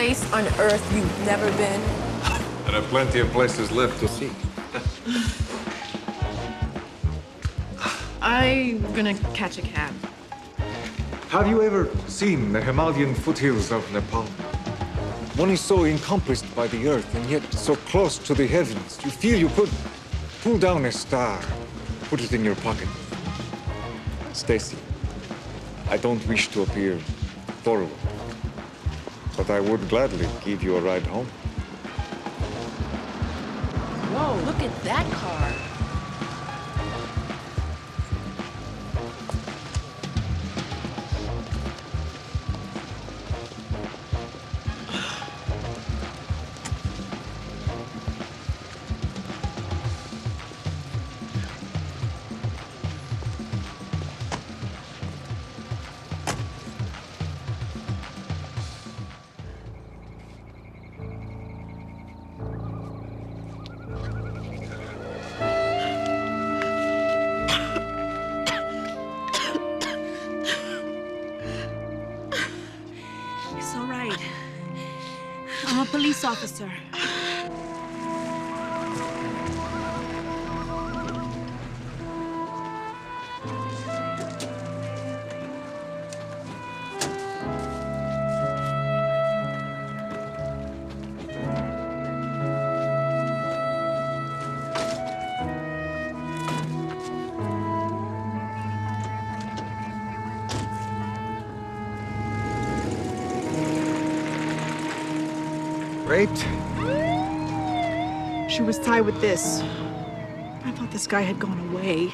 place on Earth you've never been? There are plenty of places left to see. I'm gonna catch a cab. Have you ever seen the Himalayan foothills of Nepal? One is so encompassed by the earth and yet so close to the heavens. You feel you could pull down a star, put it in your pocket. Stacy, I don't wish to appear thorough, but I would gladly give you a ride home. Whoa, look at that car. It's all right. I'm a police officer. Raped? She was tied with this. I thought this guy had gone away.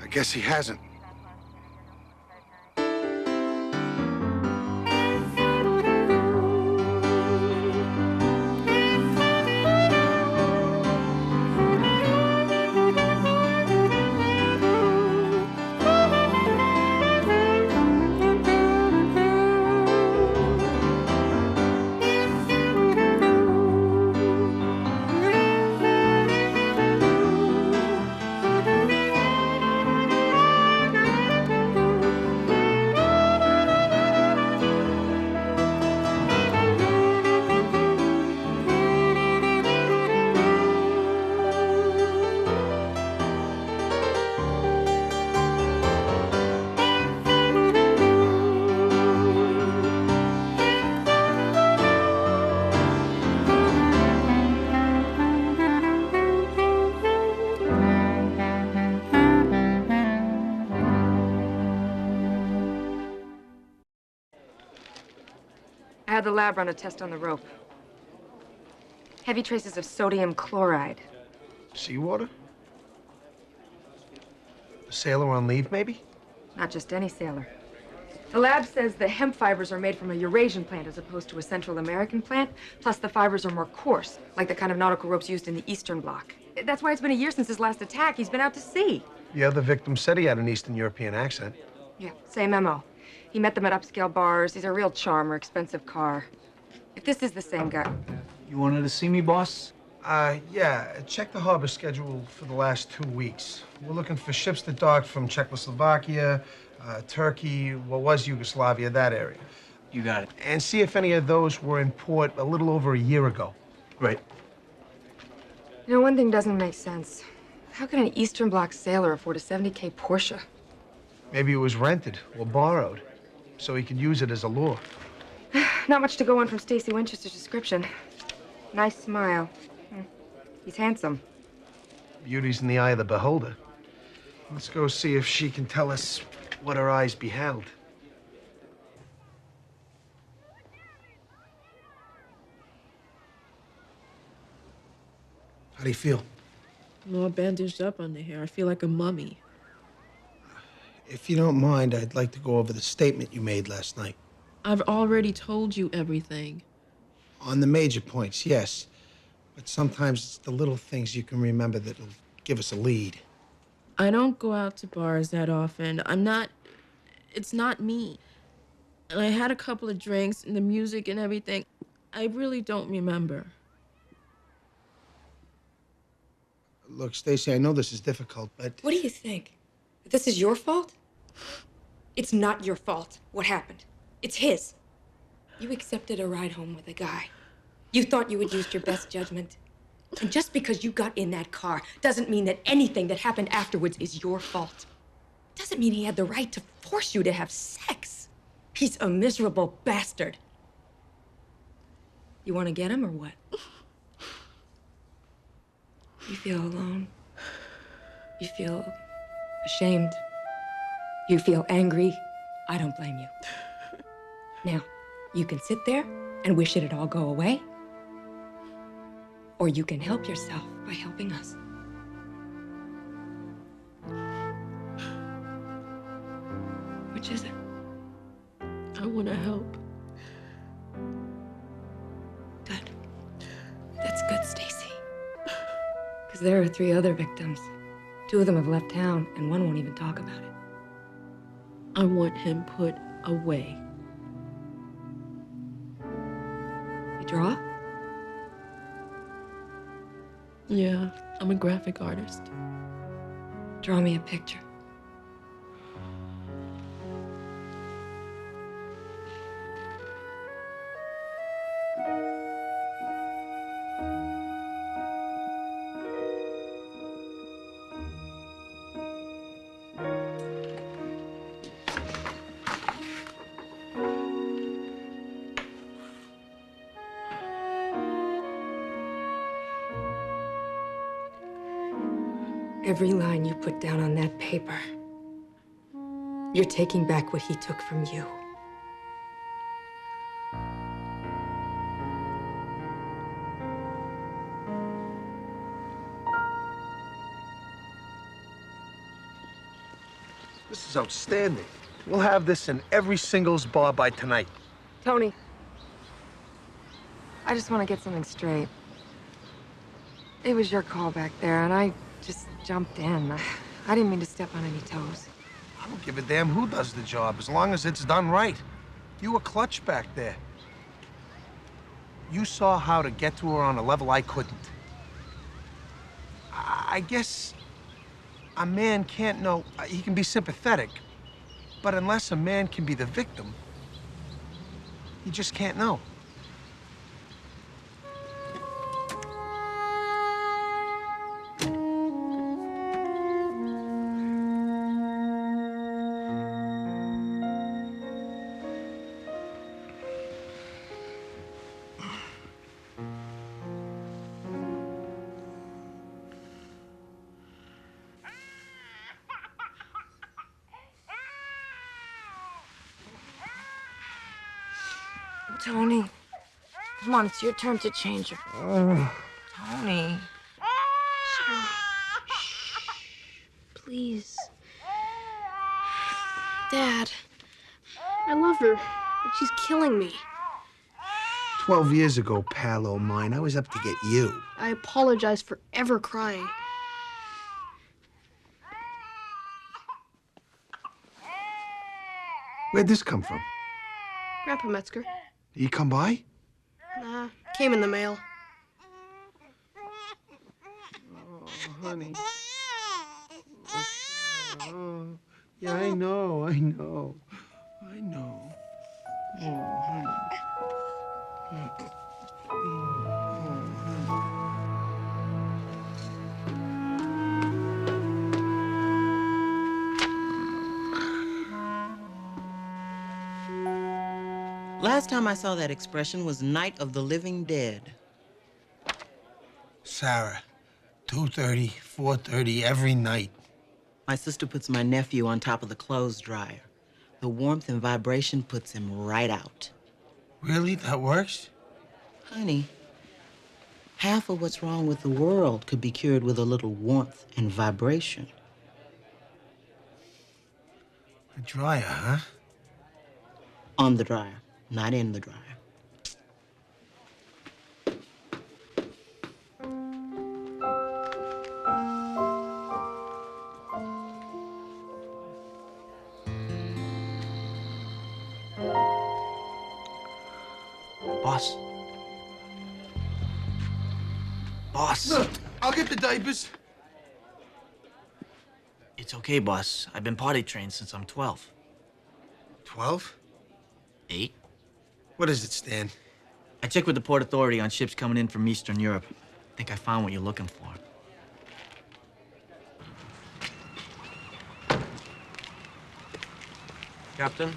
I guess he hasn't. I had the lab run a test on the rope. Heavy traces of sodium chloride. Seawater? A sailor on leave, maybe? Not just any sailor. The lab says the hemp fibers are made from a Eurasian plant as opposed to a Central American plant, plus the fibers are more coarse, like the kind of nautical ropes used in the Eastern Bloc. That's why it's been a year since his last attack. He's been out to sea. The other victim said he had an Eastern European accent. Yeah, same MO. He met them at upscale bars. He's a real charmer, expensive car. If this is the same guy. You wanted to see me, boss? Yeah. Check the harbor schedule for the last 2 weeks. We're looking for ships that docked from Czechoslovakia, Turkey, what was Yugoslavia, that area. You got it. And see if any of those were in port a little over a year ago. Right. You know, one thing doesn't make sense. How can an Eastern Bloc sailor afford a 70K Porsche? Maybe it was rented or borrowed, so he could use it as a lure. Not much to go on from Stacy Winchester's description. Nice smile. He's handsome. Beauty's in the eye of the beholder. Let's go see if she can tell us what her eyes beheld. How do you feel? I'm all bandaged up under here. I feel like a mummy. If you don't mind, I'd like to go over the statement you made last night. I've already told you everything. On the major points, yes. But sometimes it's the little things you can remember that'll give us a lead. I don't go out to bars that often. It's not me. And I had a couple of drinks and the music and everything. I really don't remember. Look, Stacy, I know this is difficult, but... What do you think? That this is your fault? It's not your fault. What happened? It's his. You accepted a ride home with a guy. You thought you had used your best judgment. And just because you got in that car doesn't mean that anything that happened afterwards is your fault. Doesn't mean he had the right to force you to have sex. He's a miserable bastard. You want to get him or what? You feel alone. You feel ashamed. You feel angry. I don't blame you. Now, you can sit there and wish it'd all go away, or you can help yourself by helping us. Which is it? I want to help. Good. That's good, Stacy. Because there are 3 other victims. 2 of them have left town, and 1 won't even talk about it. I want him put away. You draw? Yeah, I'm a graphic artist. Draw me a picture. Every line you put down on that paper, you're taking back what he took from you. This is outstanding. We'll have this in every singles bar by tonight. Tony, I just want to get something straight. It was your call back there, and I just jumped in. I didn't mean to step on any toes. I don't give a damn who does the job, as long as it's done right. You were clutch back there. You saw how to get to her on a level I couldn't. I guess a man can't know. He can be sympathetic, but unless a man can be the victim, he just can't know. Tony, come on, it's your turn to change your... Tony. Shh. Please. Dad, I love her, but she's killing me. 12 years ago, pal o' mine, I was up to get you. I apologize for ever crying. Where'd this come from? Grandpa Metzger. Did he come by? Nah, came in the mail. Oh, honey. Oh, yeah, I know. I know. Oh, honey. Last time I saw that expression was Night of the Living Dead. Sarah, 2:30, 4:30 every night. My sister puts my nephew on top of the clothes dryer. The warmth and vibration puts him right out. Really? That works? Honey, half of what's wrong with the world could be cured with a little warmth and vibration. The dryer, huh? On the dryer, not in the dryer. Boss. Boss. Look, I'll get the diapers. It's okay, boss. I've been potty trained since I'm 12. 12? 8? What does it stand? I checked with the Port Authority on ships coming in from Eastern Europe. I think I found what you're looking for. Captain?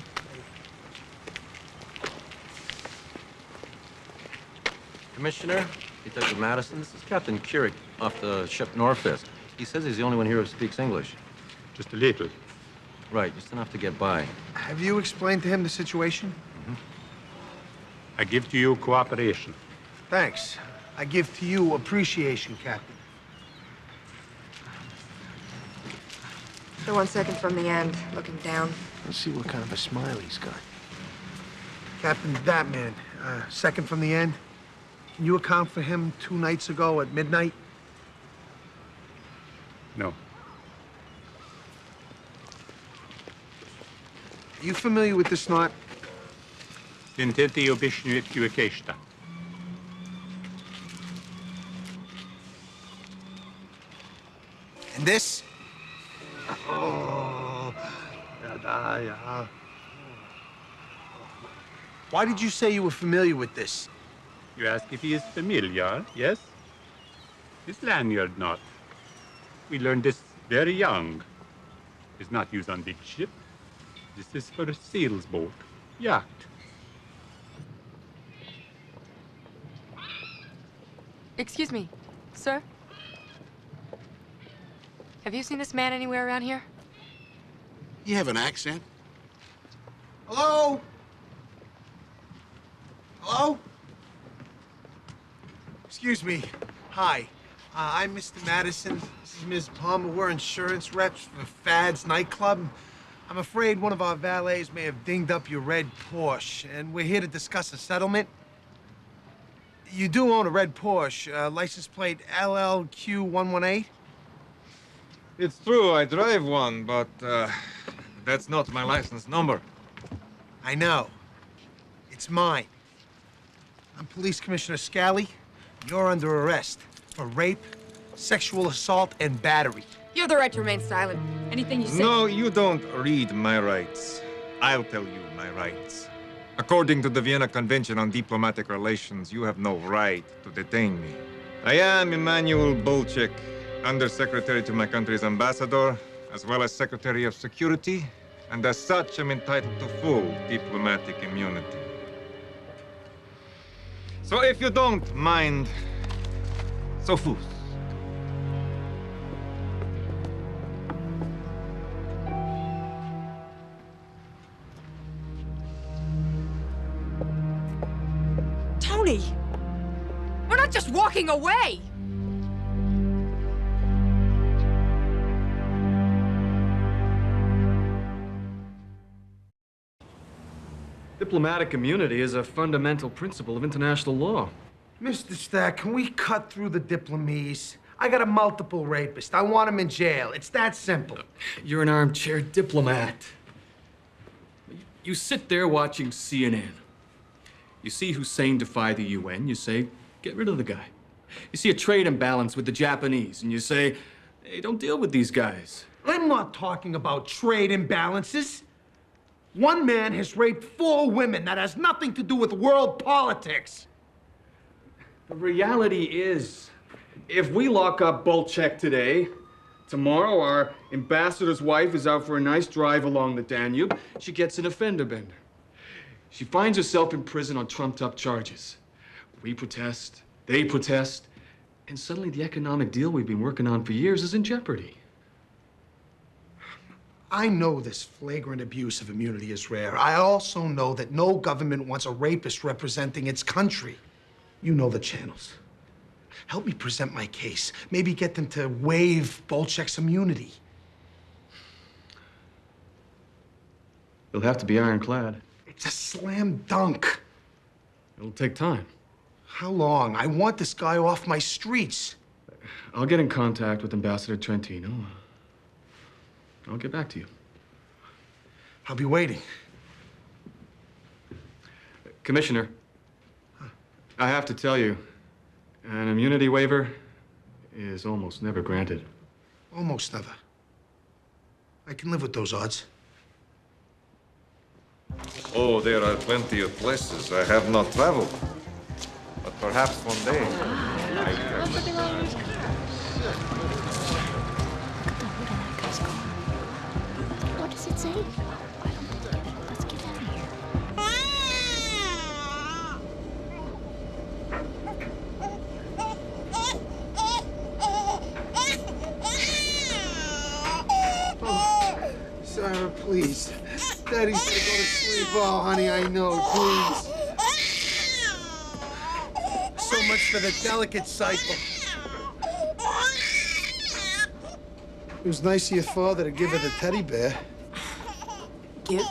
Commissioner, Detective Madison, this is Captain Keurig off the ship Norfist. He says he's the only one here who speaks English. Just a little. Right, just enough to get by. Have you explained to him the situation? I give to you cooperation. Thanks. I give to you appreciation, Captain. The 1 second from the end, looking down. Let's see what kind of a smile he's got. Captain, that man, second from the end. Can you account for him 2 nights ago at midnight? No. Are you familiar with this knot? Intenti obishnuit cuiquesta. And this? Oh, yeah. Why did you say you were familiar with this? You ask if he is familiar, yes? This lanyard knot. We learned this very young. It's not used on big ship. This is for a sails boat, yacht. Excuse me, sir? Have you seen this man anywhere around here? You have an accent? Hello? Hello? Excuse me. Hi. I'm Mr. Madison. This is Ms. Palmer. We're insurance reps for Fad's nightclub. I'm afraid one of our valets may have dinged up your red Porsche, and we're here to discuss a settlement. You do own a red Porsche, license plate LLQ118? It's true, I drive one, but that's not my license number. I know. It's mine. I'm Police Commissioner Scally. You're under arrest for rape, sexual assault, and battery. You have the right to remain silent. Anything you say... No, you don't read my rights. I'll tell you my rights. According to the Vienna Convention on Diplomatic Relations, you have no right to detain me. I am Emanuel Bolchek, Undersecretary to my country's ambassador, as well as Secretary of Security, and as such, I'm entitled to full diplomatic immunity. So if you don't mind, so fus. Tony! We're not just walking away! Diplomatic immunity is a fundamental principle of international law. Mr. Stack, can we cut through the diplomies? I got a multiple rapist. I want him in jail. It's that simple. You're an armchair diplomat. You sit there watching CNN. You see Hussein defy the UN, you say, get rid of the guy. You see a trade imbalance with the Japanese, and you say, hey, don't deal with these guys. I'm not talking about trade imbalances. One man has raped 4 women. That has nothing to do with world politics. The reality is, if we lock up Bolchek today, tomorrow our ambassador's wife is out for a nice drive along the Danube. She gets an offender bender. She finds herself in prison on trumped-up charges. We protest, they protest, and suddenly the economic deal we've been working on for years is in jeopardy. I know this flagrant abuse of immunity is rare. I also know that no government wants a rapist representing its country. You know the channels. Help me present my case. Maybe get them to waive Bolchek's immunity. It'll have to be ironclad. It's a slam dunk. It'll take time. How long? I want this guy off my streets. I'll get in contact with Ambassador Trentino. I'll get back to you. I'll be waiting. Commissioner, I have to tell you, an immunity waiver is almost never granted. Almost never. I can live with those odds. Oh, there are plenty of places I have not traveled. But perhaps one day I will. What does it say? Let's get out of here. Sarah, please. Daddy's gonna go to sleep. Oh, honey, I know. Please. So much for the delicate cycle. It was nice of your father to give her the teddy bear. Give?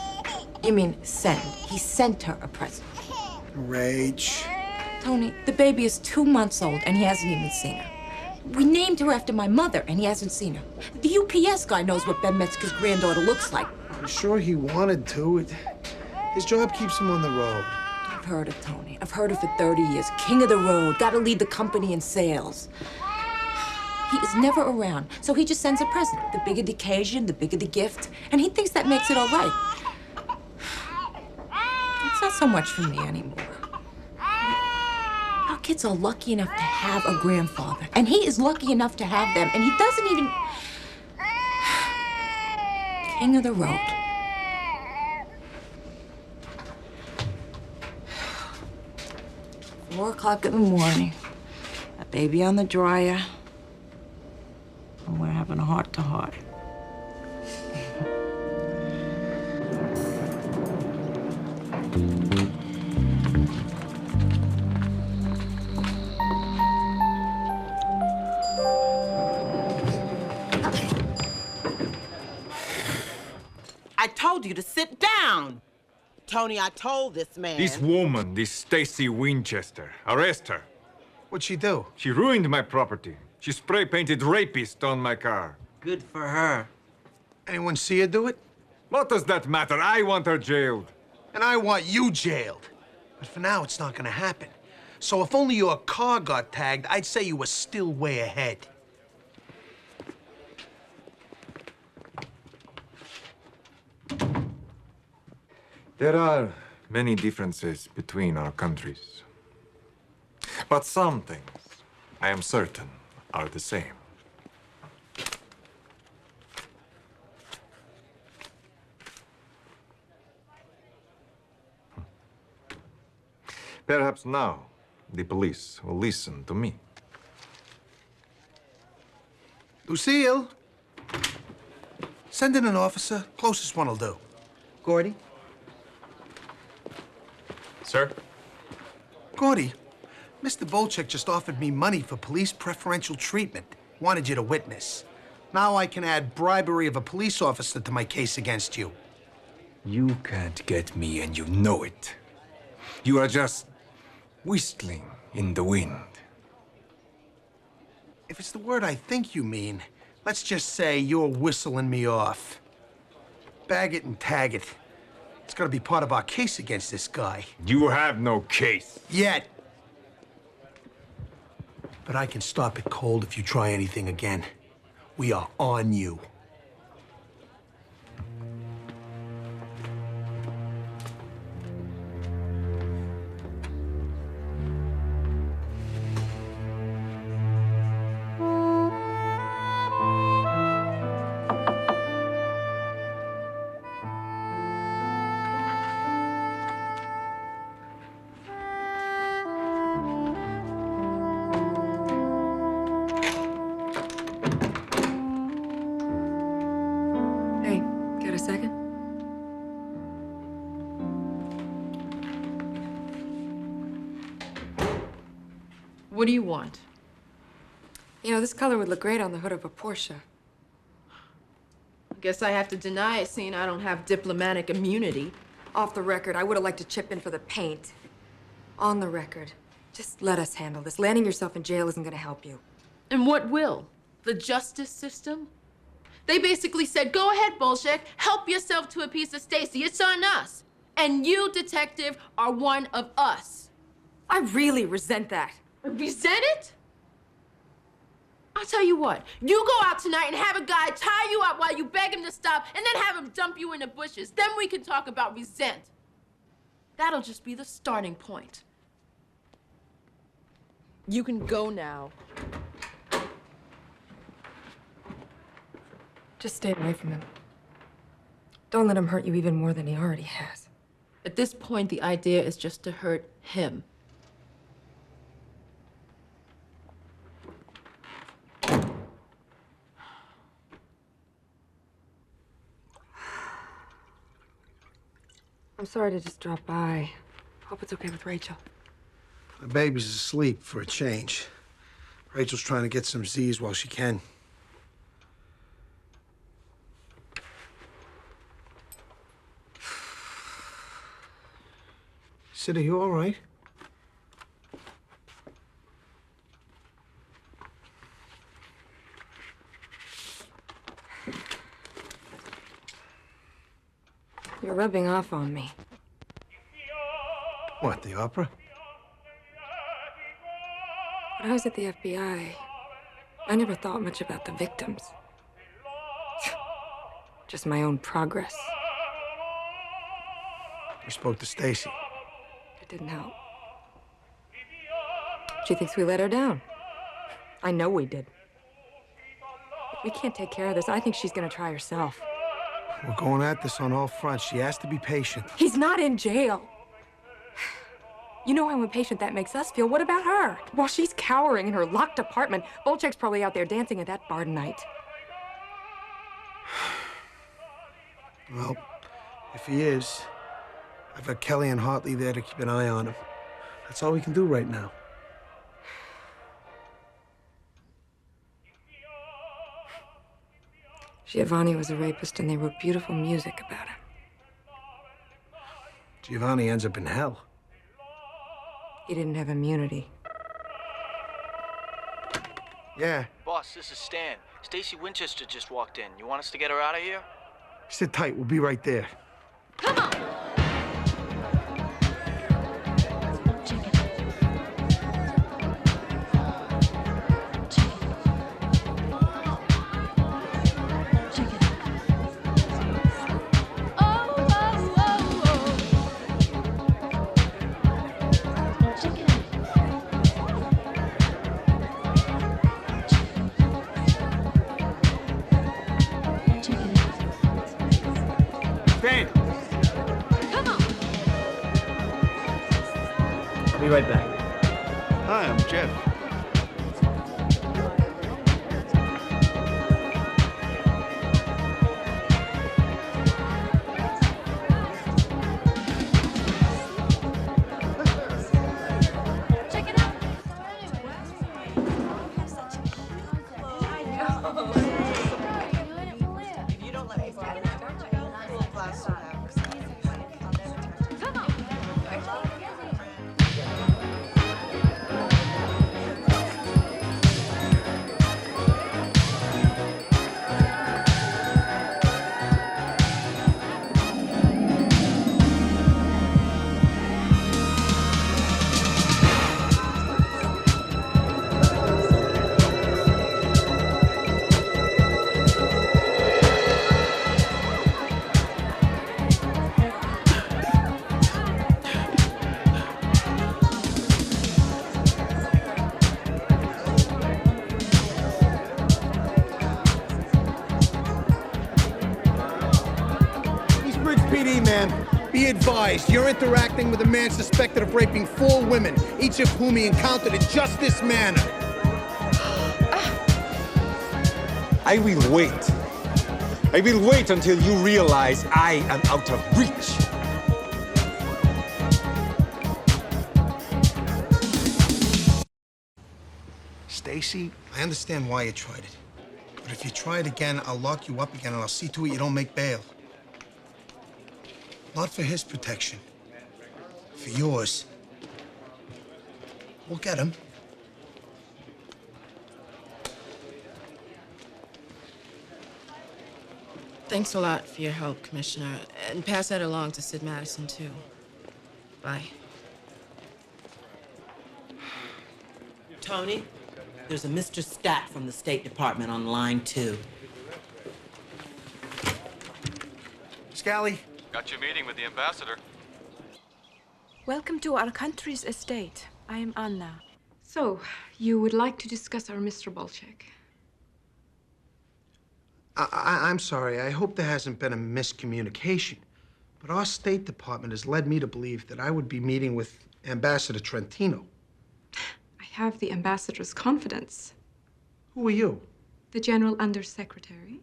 You mean send. He sent her a present. Rage. Tony, the baby is 2 months old and he hasn't even seen her. We named her after my mother and he hasn't seen her. The UPS guy knows what Ben Metzger's granddaughter looks like. I'm sure he wanted to. His job keeps him on the road. I've heard of Tony. I've heard her for 30 years. King of the road. Gotta lead the company in sales. He is never around, so he just sends a present. The bigger the occasion, the bigger the gift. And he thinks that makes it all right. It's not so much for me anymore. Our kids are lucky enough to have a grandfather, and he is lucky enough to have them, and he doesn't even... King of the road. Four o'clock in the morning. A baby on the dryer. And we're having a heart-to-heart. I told you to sit down. Tony, I told this man. This woman, this Stacy Winchester, arrest her. What'd she do? She ruined my property. She spray-painted rapist on my car. Good for her. Anyone see her do it? What does that matter? I want her jailed. And I want you jailed. But for now, it's not gonna happen. So if only your car got tagged, I'd say you were still way ahead. There are many differences between our countries. But some things, I am certain, are the same. Perhaps now the police will listen to me. Lucille, send in an officer. Closest one will do. Gordy? Sir? Gordy, Mr. Volchek just offered me money for police preferential treatment. Wanted you to witness. Now I can add bribery of a police officer to my case against you. You can't get me, and you know it. You are just whistling in the wind. If it's the word I think you mean, let's just say you're whistling me off. Bag it and tag it. It's gonna be part of our case against this guy. You have no case. Yet. But I can stop it cold if you try anything again. We are on you. Got a second? What do you want? You know, this color would look great on the hood of a Porsche. Guess I have to deny it, seeing I don't have diplomatic immunity. Off the record, I would have liked to chip in for the paint. On the record, just let us handle this. Landing yourself in jail isn't gonna help you. And what will? The justice system? They basically said, go ahead, Bolshek, help yourself to a piece of Stacy. It's on us. And you, detective, are one of us. I really resent that. Resent it? I'll tell you what, you go out tonight and have a guy tie you up while you beg him to stop and then have him dump you in the bushes. Then we can talk about resent. That'll just be the starting point. You can go now. Just stay away from him. Don't let him hurt you even more than he already has. At this point, the idea is just to hurt him. I'm sorry to just drop by. Hope it's okay with Rachel. The baby's asleep for a change. Rachel's trying to get some Z's while she can. Sid, are you all right? You're rubbing off on me. What, the opera? When I was at the FBI, I never thought much about the victims. Just my own progress. You spoke to Stacy. It didn't help. She thinks we let her down. I know we did. If we can't take care of this, I think she's gonna try herself. We're going at this on all fronts. She has to be patient. He's not in jail. You know how impatient that makes us feel. What about her? While she's cowering in her locked apartment, Bolchek's probably out there dancing at that bar tonight. Well, if he is, I've got Kelly and Hartley there to keep an eye on him. That's all we can do right now. Giovanni was a rapist, and they wrote beautiful music about him. Giovanni ends up in hell. He didn't have immunity. Yeah. Boss, this is Stan. Stacy Winchester just walked in. You want us to get her out of here? Sit tight. We'll be right there. Come on! Be right back. Hi, I'm Jeff. Check it out. If you don't let me borrow it, full glass of that. Come on. PD, man. Be advised, you're interacting with a man suspected of raping 4 women, each of whom he encountered in just this manner. I will wait. I will wait until you realize I am out of reach. Stacy, I understand why you tried it. But if you try it again, I'll lock you up again and I'll see to it you don't make bail. Not for his protection. For yours. We'll get him. Thanks a lot for your help, Commissioner. And pass that along to Sid Madison, too. Bye. Tony, There's a Mr. Stat from the State Department on line 2. Scally? Got your meeting with the ambassador. Welcome to our country's estate. I am Anna. So, you would like to discuss our Mr. Bolchek? I'm sorry. I hope there hasn't been a miscommunication. But our State Department has led me to believe that I would be meeting with Ambassador Trentino. I have the ambassador's confidence. Who are you? The General Undersecretary.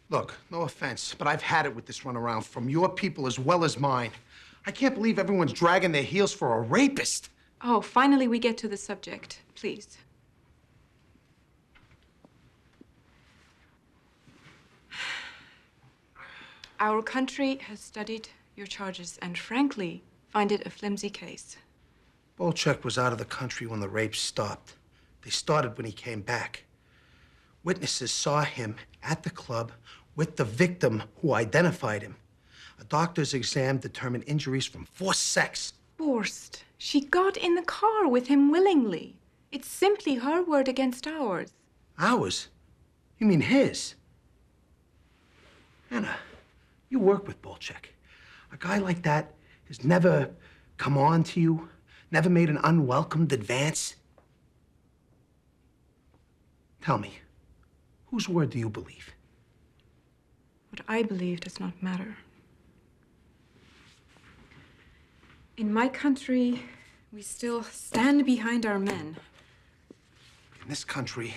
Look, no offense, but I've had it with this runaround from your people as well as mine. I can't believe everyone's dragging their heels for a rapist. Oh, finally we get to the subject, please. Our country has studied your charges and, frankly, find it a flimsy case. Bolchek was out of the country when the rapes stopped. They started when he came back. Witnesses saw him at the club with the victim who identified him. A doctor's exam determined injuries from forced sex. Forced? She got in the car with him willingly. It's simply her word against ours. Ours? You mean his? Anna, you work with Bolchek. A guy like that has never come on to you, never made an unwelcomed advance. Tell me, whose word do you believe? What I believe does not matter. In my country, we still stand behind our men. In this country,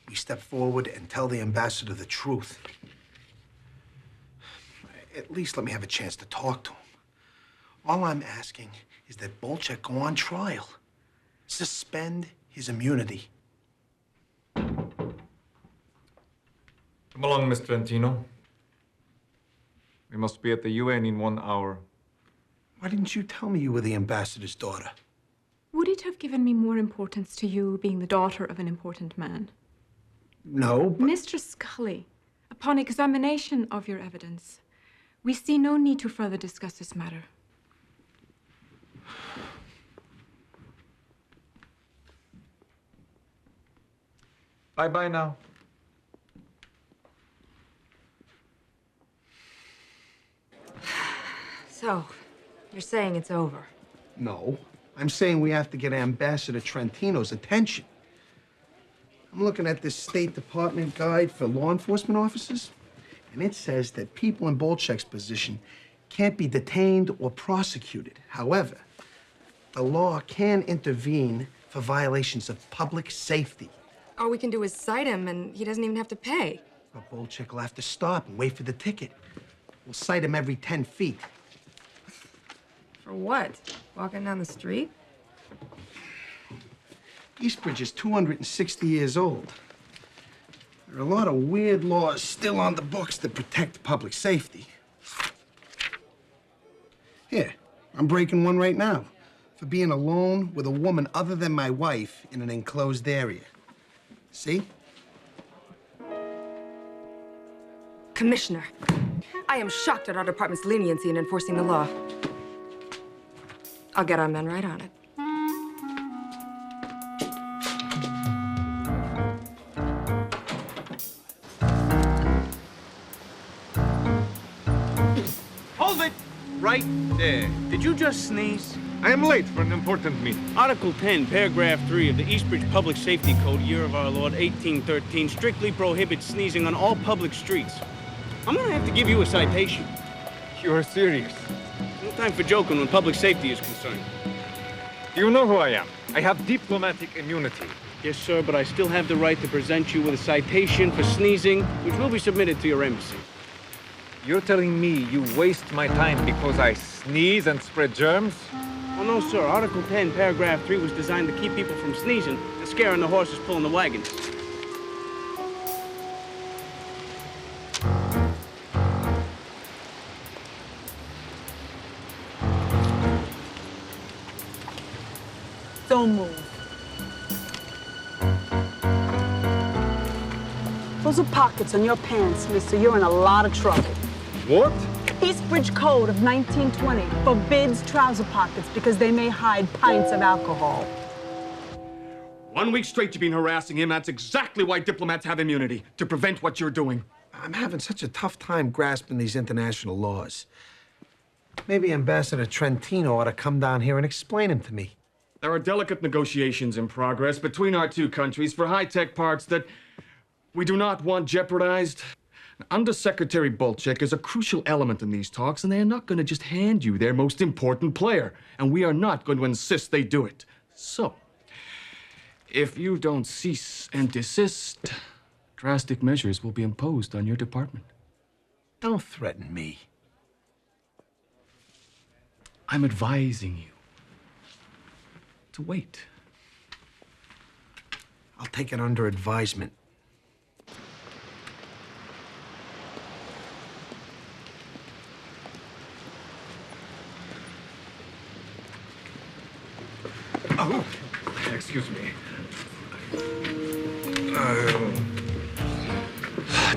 we step forward and tell the ambassador the truth. At least let me have a chance to talk to him. All I'm asking is that Bolchek go on trial. Suspend his immunity. Come along, Miss Trentino. We must be at the UN in 1 hour. Why didn't you tell me you were the ambassador's daughter? Would it have given me more importance to you being the daughter of an important man? No, but... Mr. Scully, upon examination of your evidence, we see no need to further discuss this matter. Bye-bye now. So, you're saying it's over? No. I'm saying we have to get Ambassador Trentino's attention. I'm looking at this State Department guide for law enforcement officers, and it says that people in Bolchek's position can't be detained or prosecuted. However, the law can intervene for violations of public safety. All we can do is cite him, and he doesn't even have to pay. But Bolchek will have to stop and wait for the ticket. We'll cite him every 10 feet. For what? Walking down the street? Eastbridge is 260 years old. There are a lot of weird laws still on the books that protect public safety. Here, I'm breaking one right now for being alone with a woman other than my wife in an enclosed area. See? Commissioner, I am shocked at our department's leniency in enforcing the law. I'll get our men right on it. Hold it! Right there. Did you just sneeze? I am late for an important meeting. Article 10, paragraph 3 of the Eastbridge Public Safety Code, year of our Lord, 1813, strictly prohibits sneezing on all public streets. I'm gonna have to give you a citation. You're serious? No time for joking when public safety is concerned. You know who I am. I have diplomatic immunity. Yes, sir, but I still have the right to present you with a citation for sneezing, which will be submitted to your embassy. You're telling me you waste my time because I sneeze and spread germs? Oh, no, sir. Article 10, paragraph 3 was designed to keep people from sneezing and scaring the horses pulling the wagons. Don't move. Those are pockets on your pants, mister. You're in a lot of trouble. What? Eastbridge Code of 1920 forbids trouser pockets because they may hide pints of alcohol. 1 week straight you've been harassing him. That's exactly why diplomats have immunity, to prevent what you're doing. I'm having such a tough time grasping these international laws. Maybe Ambassador Trentino ought to come down here and explain them to me. There are delicate negotiations in progress between our two countries for high-tech parts that we do not want jeopardized. Undersecretary Bolchek is a crucial element in these talks, and they are not going to just hand you their most important player, and we are not going to insist they do it. So, if you don't cease and desist, drastic measures will be imposed on your department. Don't threaten me. I'm advising you to wait. I'll take it under advisement. Oh, excuse me.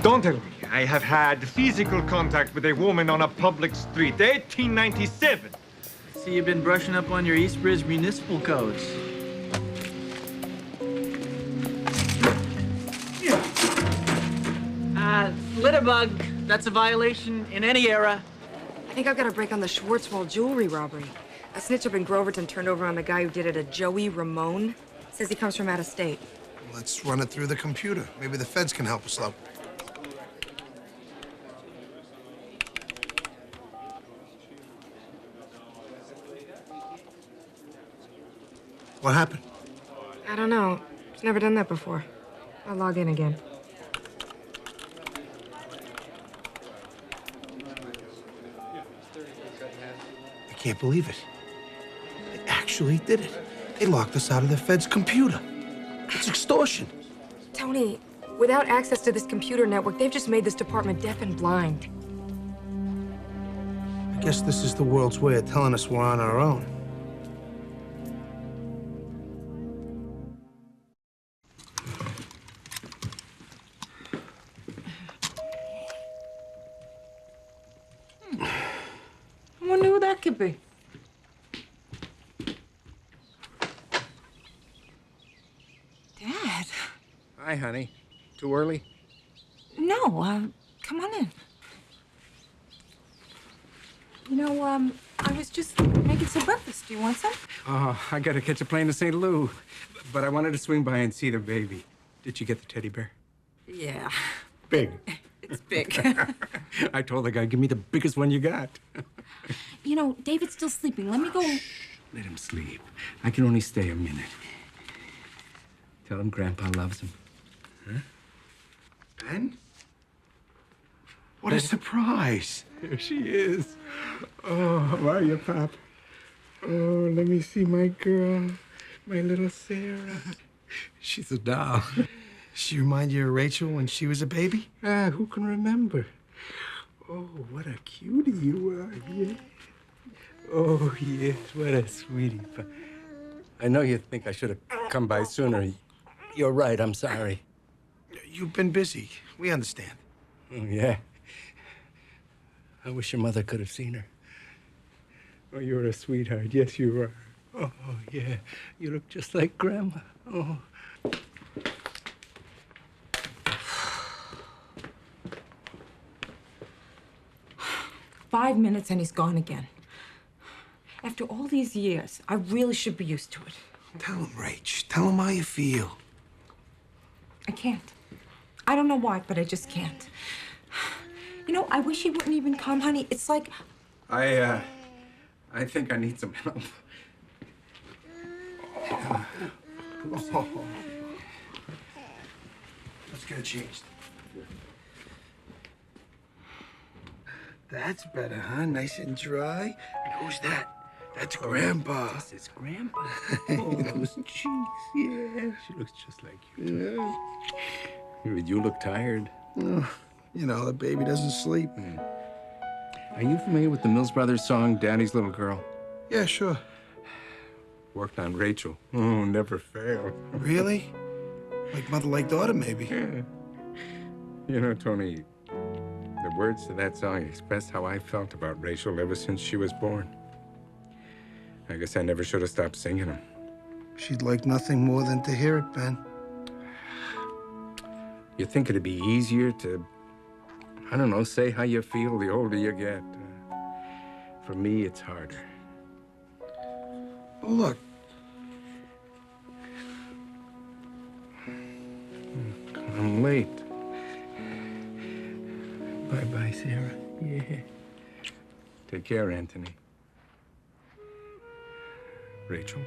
Don't tell me I have had physical contact with a woman on a public street. 1897. See, you've been brushing up on your Eastbridge municipal codes. Litterbug. That's a violation in any era. I think I've got a break on the Schwartzwald jewelry robbery. A snitch up in Groverton turned over on the guy who did it, a Joey Ramone. Says he comes from out of state. Let's run it through the computer. Maybe the feds can help us out. What happened? I don't know. He's never done that before. I'll log in again. I can't believe it. They actually did it. They locked us out of the Fed's computer. It's extortion. Tony, without access to this computer network, they've just made this department deaf and blind. I guess this is the world's way of telling us we're on our own. I wonder who that could be. Dad. Hi, honey. Too early? No, come on in. You know, I was just making some breakfast. Do you want some? Oh, I gotta catch a plane to St. Louis. But I wanted to swing by and see the baby. Did you get the teddy bear? Yeah. Big. It's big. I told the guy, give me the biggest one you got. You know, David's still sleeping. Let me go. Let him sleep. I can only stay a minute. Tell him Grandpa loves him. Huh? Ben? What a surprise. Here she is. Oh, how are you, Pop? Oh, let me see my girl, my little Sarah. She's a doll. She remind you of Rachel when she was a baby? Who can remember? Oh, what a cutie you are, yeah. Oh, yes, what a sweetie. I know you think I should have come by sooner. You're right, I'm sorry. You've been busy. We understand. Oh, yeah. I wish your mother could have seen her. Oh, you're a sweetheart. Yes, you are. Oh, yeah. You look just like Grandma. Oh. 5 minutes and he's gone again. After all these years, I really should be used to it. Tell him, Rach. Tell him how you feel. I can't. I don't know why, but I just can't. You know, I wish he wouldn't even come, honey. It's like... I think I need some help. Let's get it changed. That's better, huh? Nice and dry. And who's that? That's Grandpa. This is Grandpa. Oh, those cheeks. Yeah, she looks just like you. Yeah. You look tired. Oh, you know, the baby doesn't sleep. Are you familiar with the Mills Brothers song, Daddy's Little Girl? Yeah, sure. Worked on Rachel. Oh, never failed. Really? Like mother, like daughter, maybe. Yeah. You know, Tony, the words to that song express how I felt about Rachel ever since she was born. I guess I never should have stopped singing them. She'd like nothing more than to hear it, Ben. You think it'd be easier to, I don't know, say how you feel the older you get? For me, it's harder. Oh, look. I'm late. Bye-bye, Sarah. Yeah. Take care, Anthony. Rachel?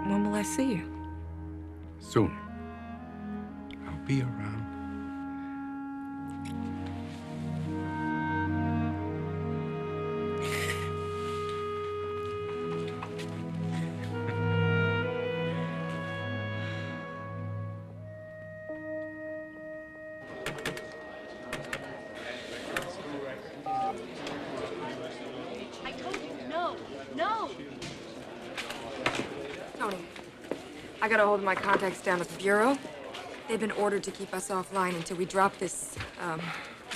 When will I see you? Soon. I'll be around. I told you, no, no. Tony, I got a hold of my contacts down at the Bureau. They've been ordered to keep us offline until we drop this,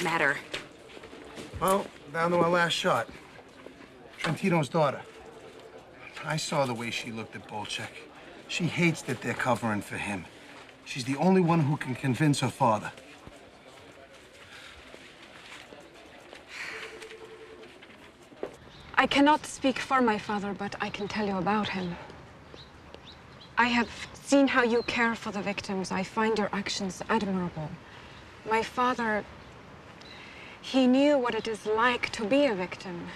matter. Well, down to our last shot. Trentino's daughter. I saw the way she looked at Bolchek. She hates that they're covering for him. She's the only one who can convince her father. I cannot speak for my father, but I can tell you about him. I have seen how you care for the victims. I find your actions admirable. My father, he knew what it is like to be a victim.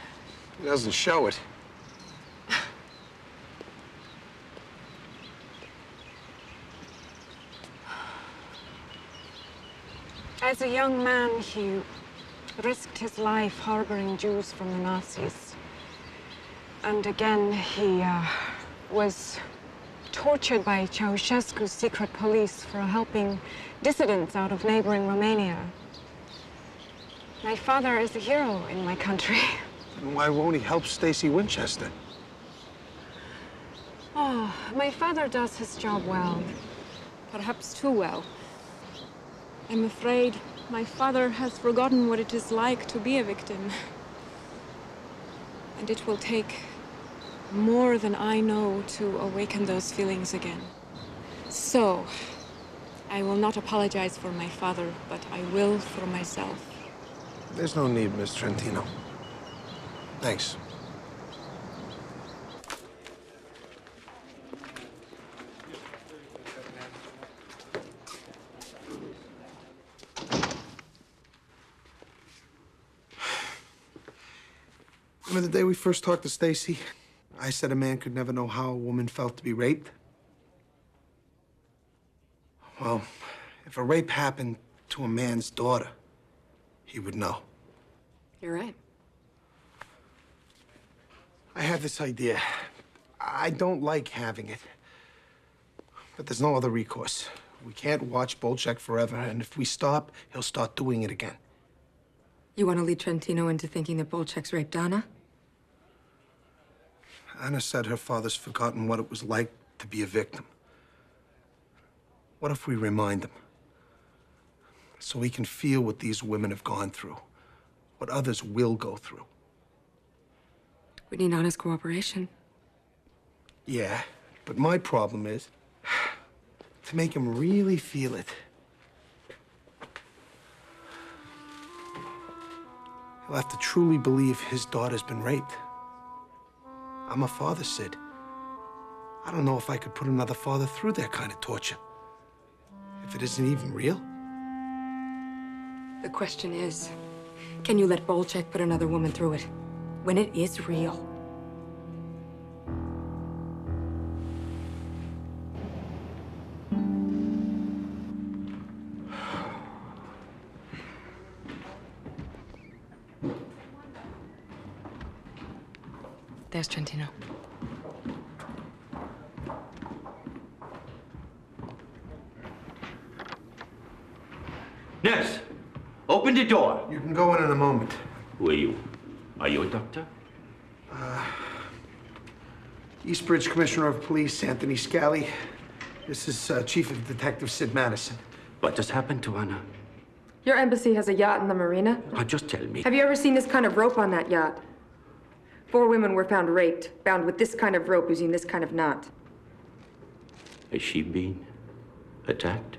He doesn't show it. As a young man, he risked his life harboring Jews from the Nazis. And again, he was tortured by Ceausescu's secret police for helping dissidents out of neighboring Romania. My father is a hero in my country. Then why won't he help Stacy Winchester? Oh, my father does his job well. Perhaps too well. I'm afraid my father has forgotten what it is like to be a victim. And it will take more than I know to awaken those feelings again. So, I will not apologize for my father, but I will for myself. There's no need, Miss Trentino. Thanks. Remember the day we first talked to Stacy? I said a man could never know how a woman felt to be raped. Well, if a rape happened to a man's daughter, he would know. You're right. I have this idea. I don't like having it. But there's no other recourse. We can't watch Bolchek forever, and if we stop, he'll start doing it again. You want to lead Trentino into thinking that Bolchek's raped Anna? Anna said her father's forgotten what it was like to be a victim. What if we remind him? So he can feel what these women have gone through, what others will go through. We need Anna's cooperation. Yeah, but my problem is to make him really feel it. He'll have to truly believe his daughter's been raped. I'm a father, Sid. I don't know if I could put another father through that kind of torture. If it isn't even real. The question is, can you let Bolchek put another woman through it when it is real? There's Trentino. Nurse, open the door. You can go in a moment. Who are you? Are you a doctor? Eastbridge Commissioner of Police, Anthony Scally. This is Chief of Detective Sid Madison. What just happened to Anna? Your embassy has a yacht in the marina? Just tell me. Have you ever seen this kind of rope on that yacht? 4 women were found raped, bound with this kind of rope using this kind of knot. Has she been attacked?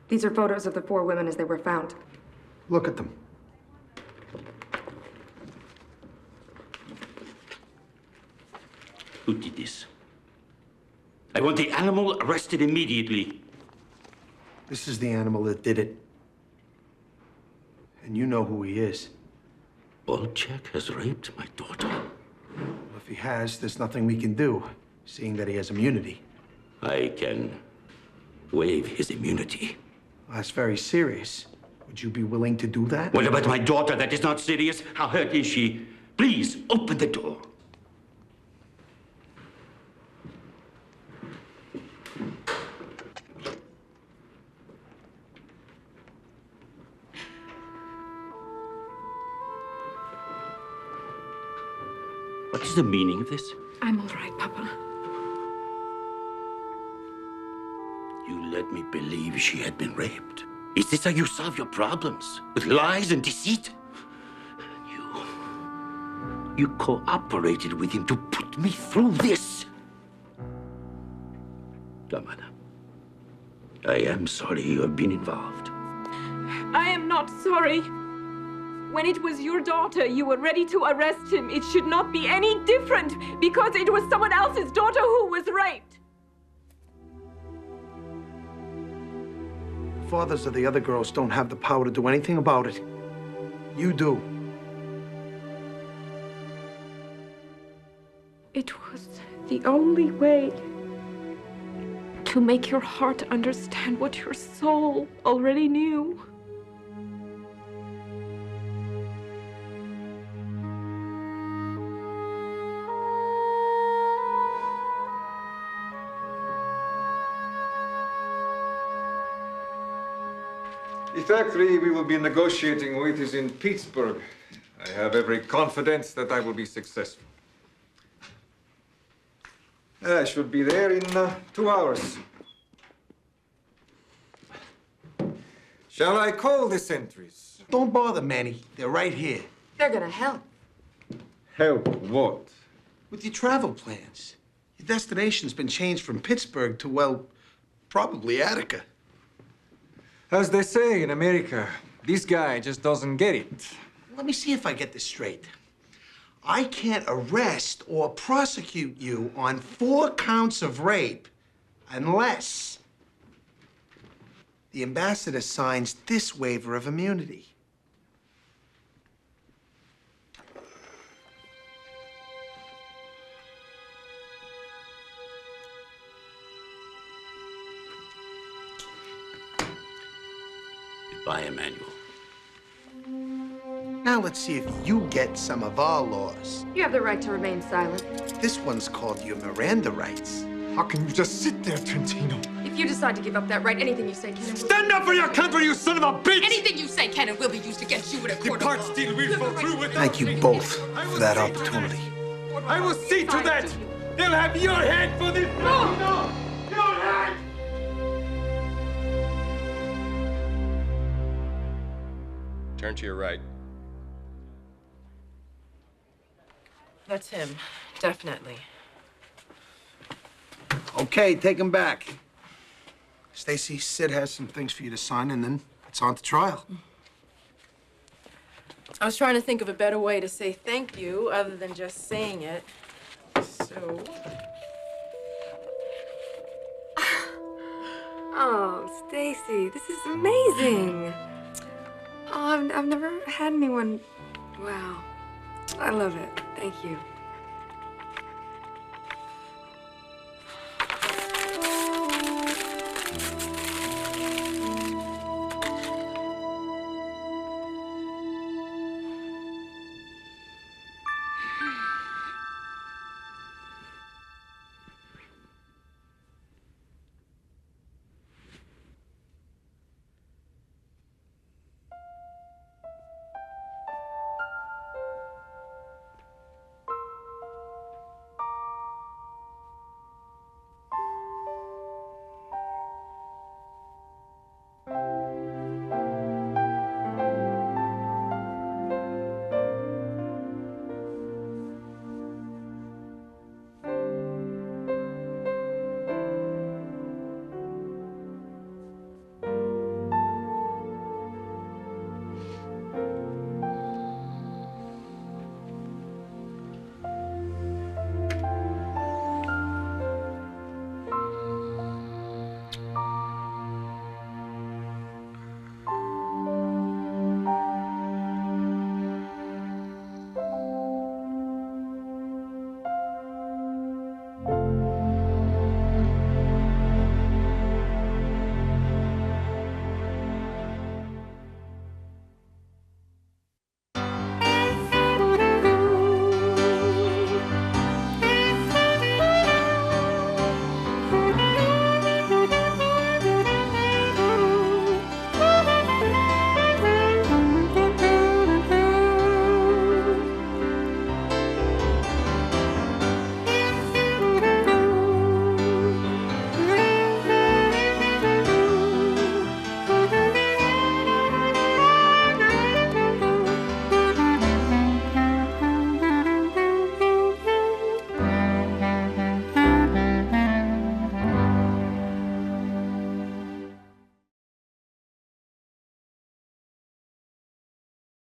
These are photos of the 4 women as they were found. Look at them. Who did this? I want the animal arrested immediately. This is the animal that did it. And you know who he is. Bolchek has raped my daughter. Well, if he has, there's nothing we can do, seeing that he has immunity. I can waive his immunity. Well, that's very serious. Would you be willing to do that? What about my daughter? That is not serious. How hurt is she? Please, open the door. What is the meaning of this? I'm all right, Papa. You let me believe she had been raped. Is this how you solve your problems? With lies and deceit? You cooperated with him to put me through this. Damana, I am sorry you have been involved. I am not sorry. When it was your daughter, you were ready to arrest him. It should not be any different because it was someone else's daughter who was raped. The fathers of the other girls don't have the power to do anything about it. You do. It was the only way to make your heart understand what your soul already knew. The factory we will be negotiating with is in Pittsburgh. I have every confidence that I will be successful. I should be there in 2 hours. Shall I call the sentries? Don't bother, Manny. They're right here. They're gonna help. Help what? With your travel plans. Your destination's been changed from Pittsburgh to, well, probably Attica. As they say in America, this guy just doesn't get it. Let me see if I get this straight. I can't arrest or prosecute you on 4 counts of rape unless the ambassador signs this waiver of immunity. Goodbye, Emmanuel. Now let's see if you get some of our laws. You have the right to remain silent. This one's called your Miranda rights. How can you just sit there, Trentino? If you decide to give up that right, anything you say can... Stand up for your country, you son of a bitch! Anything you say can and will be used against you in a court of law. Still will fall through with Thank you both for that opportunity. I will see to that! They'll have your head for this! No! Your head! Turn to your right. That's him, definitely. Okay, take him back. Stacy, Sid has some things for you to sign, and then it's on to trial. I was trying to think of a better way to say thank you other than just saying it. So... Oh, Stacy, this is amazing. Oh, I've never had anyone... Wow. I love it. Thank you.